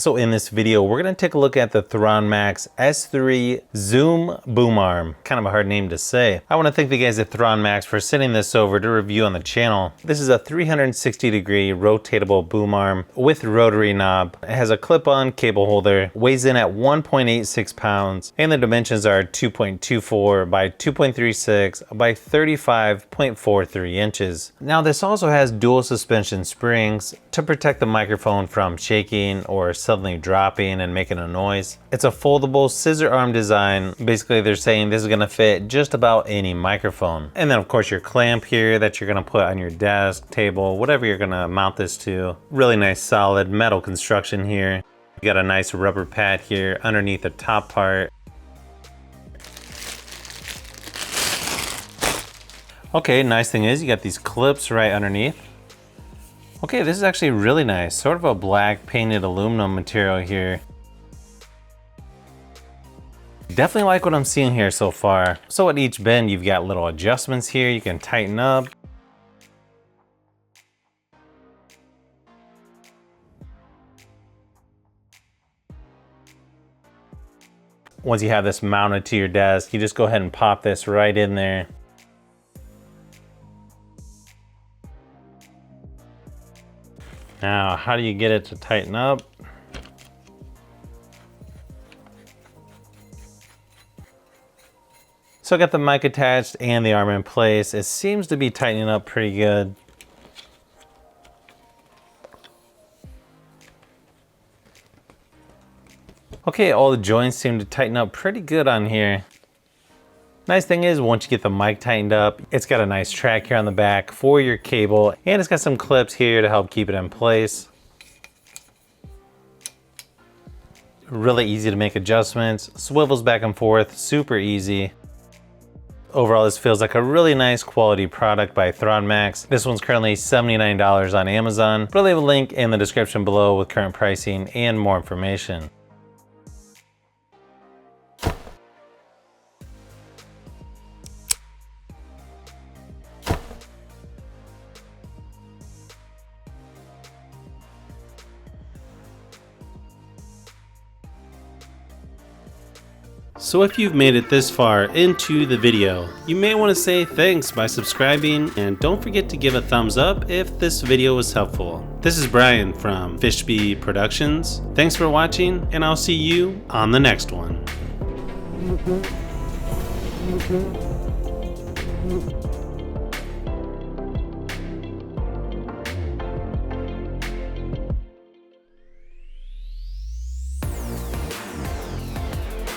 So in this video, we're gonna take a look at the Thronmax S3 Zoom Boom Arm. Kind of a hard name to say. I wanna thank the guys at Thronmax for sending this over to review on the channel. This is a 360-degree rotatable boom arm with rotary knob. It has a clip-on cable holder, weighs in at 1.86 pounds, and the dimensions are 2.24 by 2.36 by 35.43 inches. Now this also has dual suspension springs to protect the microphone from shaking or suddenly dropping and making a noise. It's a foldable scissor arm design. Basically they're saying this is gonna fit just about any microphone. And then of course your clamp here that you're gonna put on your desk, table, whatever you're gonna mount this to. Really nice solid metal construction here. You got a nice rubber pad here underneath the top part. Okay, nice thing is you got these clips right underneath. Okay, this is actually really nice. Sort of a black painted aluminum material here. Definitely like what I'm seeing here so far. So at each bend, you've got little adjustments here you can tighten up. Once you have this mounted to your desk, you just go ahead and pop this right in there. Now, how do you get it to tighten up? So I got the mic attached and the arm in place. It seems to be tightening up pretty good. Okay, all the joints seem to tighten up pretty good on here. Nice thing is, once you get the mic tightened up, it's got a nice track here on the back for your cable, and it's got some clips here to help keep it in place. Really easy to make adjustments, swivels back and forth, super easy. Overall, this feels like a really nice quality product by Thronmax. This one's currently $79 on Amazon, but I'll leave a link in the description below with current pricing and more information. So if you've made it this far into the video, you may want to say thanks by subscribing, and don't forget to give a thumbs up if this video was helpful. This is Brian from Fishbee Productions. Thanks for watching, and I'll see you on the next one.